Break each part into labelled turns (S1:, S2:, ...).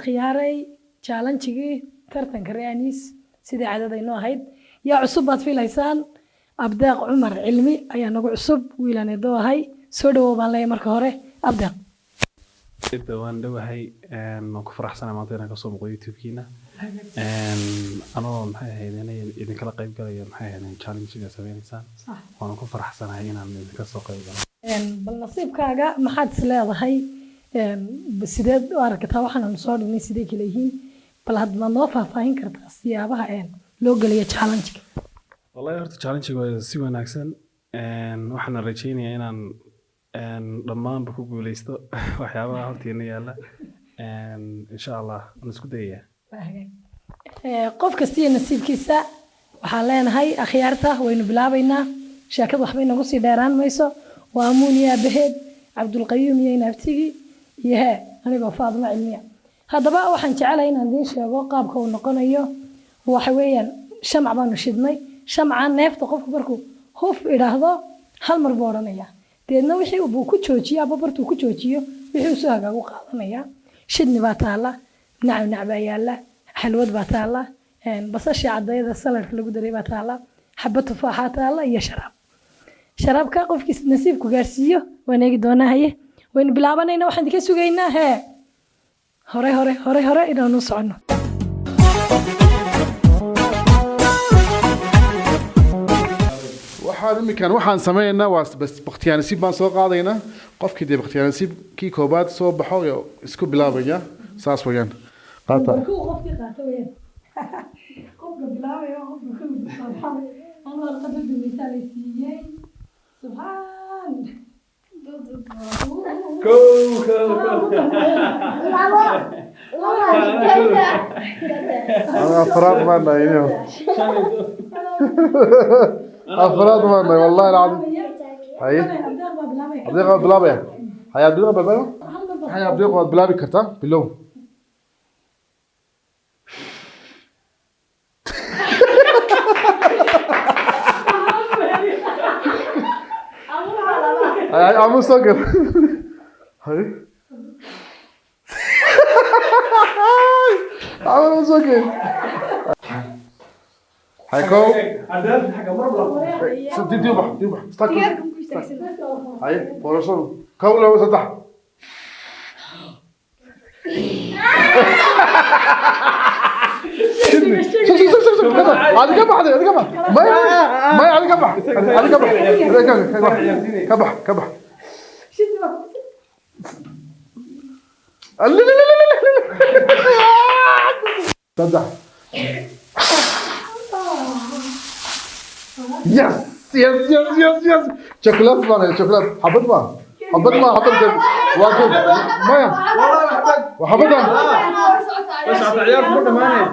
S1: akhyaaray challenge-gii tartanka Rayaanis sidii caadadayno ahayd yaa cusub baad filaysaan Abdeeq Cumar Cilmi ayaa nagu cusub wiilaneedo ahay soo dhawow baan leeyahay marka hore Abdeeq
S2: waan dhawahay waan ku faraxsanahay maanta inaan ka soo muuqdo YouTube-kiina anoo maxay ahayd inay idin kala qayb galayo maxay ahayd challenge-ga sameeynaysan waan ku faraxsanahay inaan idin ka soo qayb galo
S1: bal nasiibkaaga maxaad isleedahay sideed u aragtaa waxaan soo dhignay sidee kale yihiin bal had ma noo faahfaahin kartaa siyaabaha loo galiyo challenge-ga
S2: wallahi horta challenge-ga waa si wanaagsan waxaan rajaynayaa inaan dhammaanba ku guuleysto waxyaabaha horteena yaala insha Allah aan isku dayayaa
S1: qof kasta nasiibkiisa waxaan leenahay akhyaarta waynu bilaabaynaa sheekadu waxba inagu sii dheeraan mayso waa Muuniya Baheed Abdul Qayyum iyo Naftigi iyo anigoo Faadimo Cilmiya haddaba waxaan jecelahay inaan idin sheego qaabka uu noqonayo waxa weeyaan shamac baanu shidnay shamca neefta qofku markuu hoof idhaahdo hal mar buu oranaya deedna wixii uu ku joojiyo bartu ku joojiyo wixii soo hagaag u qaadanaya shidni baa taala nacba yaala xalwad baa taala basasha cadayda saladka lagu daray baa taala xabad tufaaxa taala iyo sharaabka qofkiis nasiibku gaarsiiyo waan eegi doonaa haye waynu bilaabanayna waxaan idinka sugaynaa hore inaanu socono
S3: waxaan sameeynaa waa bas waqtiga nasiib baan soo qaadaynaa qofkii de waqtiga nasiibkii koobaad soo baxo iyo isku bilaabaya saas weeyaan qaata
S1: qofkii qaata weeyaan qofka bilaabaya qofka ku sabxan ama qadar miisaalisiiyay subhan
S3: أنا أفراد ما نايم أفراد ما نايم والله العظيم هاي أبدي بلابي هاي أبدي بلابي هاي أبدي بلابي كرتا بلو هاي عمو سكر هاي عمو سكر هايكو ديوبح استاكل هاي بورسون كولا وسطح هذا كبح ما هذا كبح صدح يس شوكولات ما شوكولات حبط ما واجد ما وحبطها
S4: بس على عيار كله ماني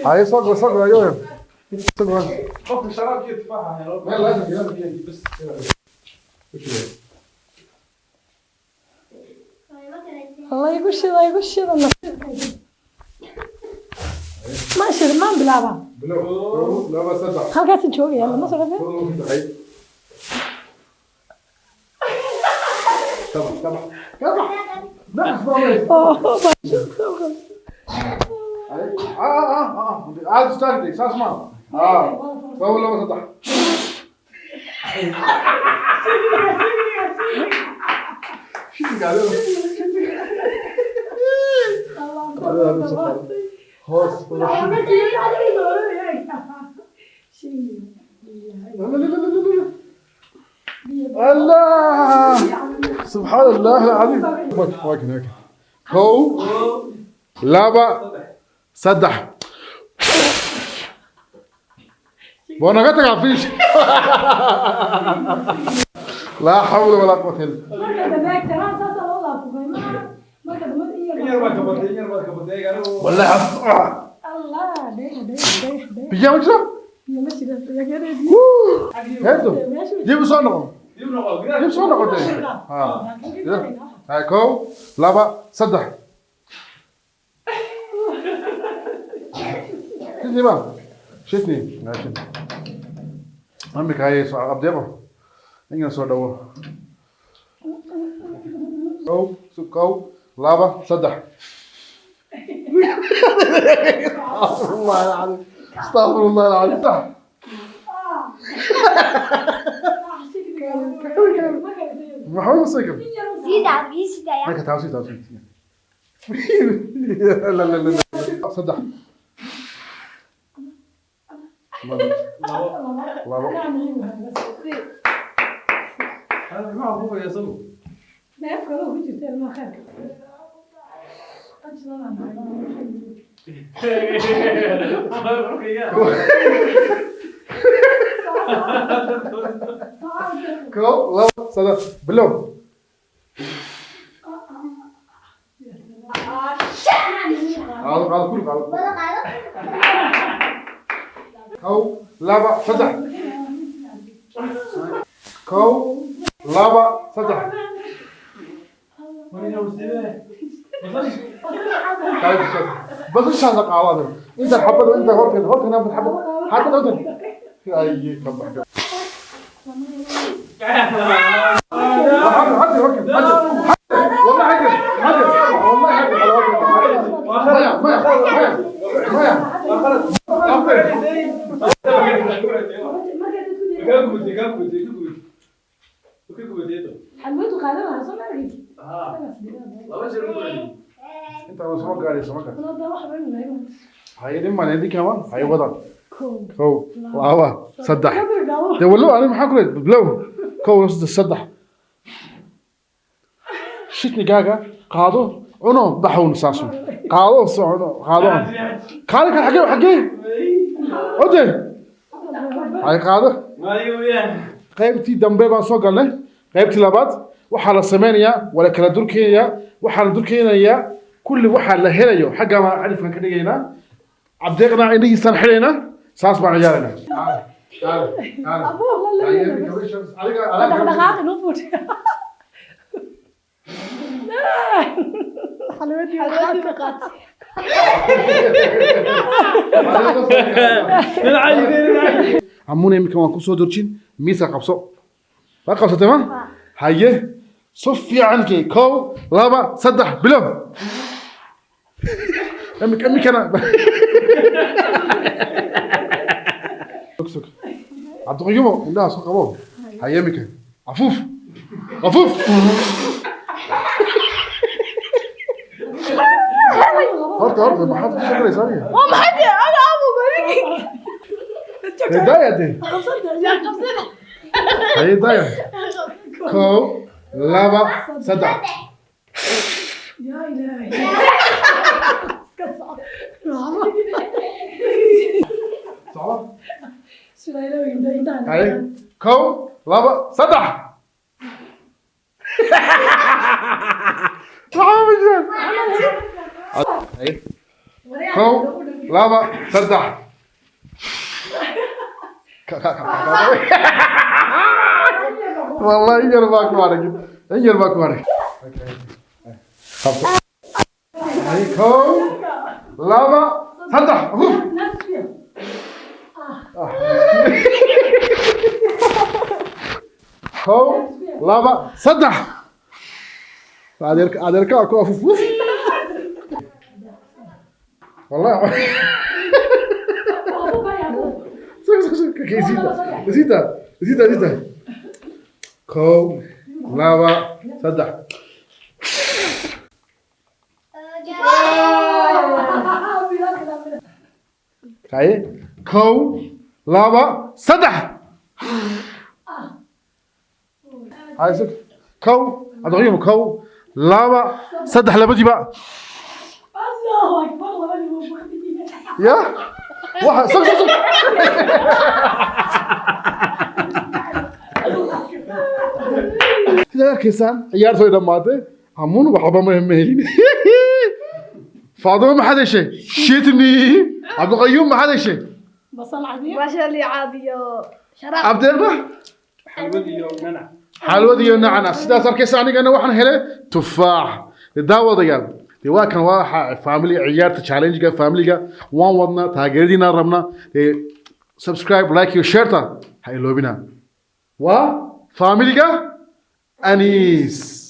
S3: هاي صقر ايوه صقر
S4: قف الشراب كده تفاحه
S3: لا لازم بس
S1: الله يقول ماشي ما بلعبها
S3: لا بس صدق
S1: halkaas joogay yalla ma socdo
S3: كبح نحس بالله عاد استنى اسمع فوق لما صدق شو قالوا هوس الله سبحان الله العظيم واكن هو لابا صدح وانا قلت لك عفيش لا حول ولا قوه الا والله
S1: الله
S3: بيجامك شو هاتو جيب صنعه جيب صنعه هاكو لابا صدح شتني ما شتني ماشي عمك هاي ابدي ابو اني سو دو كو لابا صدح استغفر الله العظيم استغفر الله العظيم صح محمود سكر
S5: زيد عبي سيدا يا
S3: هيك تعال لا لا لا لا صدح لابا
S4: هذا ما هو يا زلمه
S1: ما يفكر هو بيجي تاني ما خير
S3: كو لابا صدح بلو هذا كله هذا كو لابا صدح كو لابا صدح بس ايش هذا قاعده انت الحبه وانت هورك انا بتحب حتى لو ده اي كم حد والله حد والله حد
S1: حلوته قادمها سمع رجل
S3: انت سمك قاعد سمك
S1: انا ده واحد منهم
S3: هاي دي ما ندي كمان هاي بدل
S1: كوم
S3: كو لابا صدح ده والله انا ما حاكل بلو كو صدح شتني جاجا قادو عنو بحون ساسو قادو سعنو قادو قال كان حقي ودي هاي قادو qaybtii dambe baan soo galnay qaybtii labaad waxa la sameeyaa wala kala durkeeya waxa la durkeenaya kulli waxa la helayo xagga ma alifkan ka dhigaynaa abdeeqna indhihiisan xireena saas baan ciyaarana
S1: ابوه لا دقائق نفوت حلوتي وقعت
S3: عمونا يمكن waan ku soo durjin miisa qabso ba qabsatay ma haye صفي عنك كو لابا صدح بلو امك انا سك عبد القيوم لا سوق ابو هيا امك عفوف عفوف هرت ما حد شكله يسوي
S5: ما حد انا ابو بريك
S3: هدايا دي
S5: يا قصيده
S3: هي هدايا كو لابا صدح
S1: يا الهي
S3: صعب
S1: سلايلو يمدى
S3: هاي كو لابا صدح هاي كو لابا صدح والله يرباك مارك يرباك مارك هاي كو لابا صدح كو لابا صدح عادرك اكو افوف والله زيدا كو لابا صدح هاي كو لابا صدح هاي سك كو أدغيم كو لابا صدح لبدي بقى
S1: الله اكبر والله
S3: يا واحد سك كذا كيسان عيار سوي دماته همون وحبا مهمين فاطمة ما حدا شيء شيتني عبد القيوم ما حدا شيء
S1: بصل عادية
S5: ما شاء الله عادية شراب
S3: عبد الله حلوة دي نعناع سيدا صار كيساني أنا وحنا هلا تفاح داوود ديال دوا كان واحد فاميلي عيار تشالنج كا فاميلي كا وان ودنا تاجردينا ربنا سبسكرايب لايك وشير تا هاي لوبينا وا فاميلي كا أنيس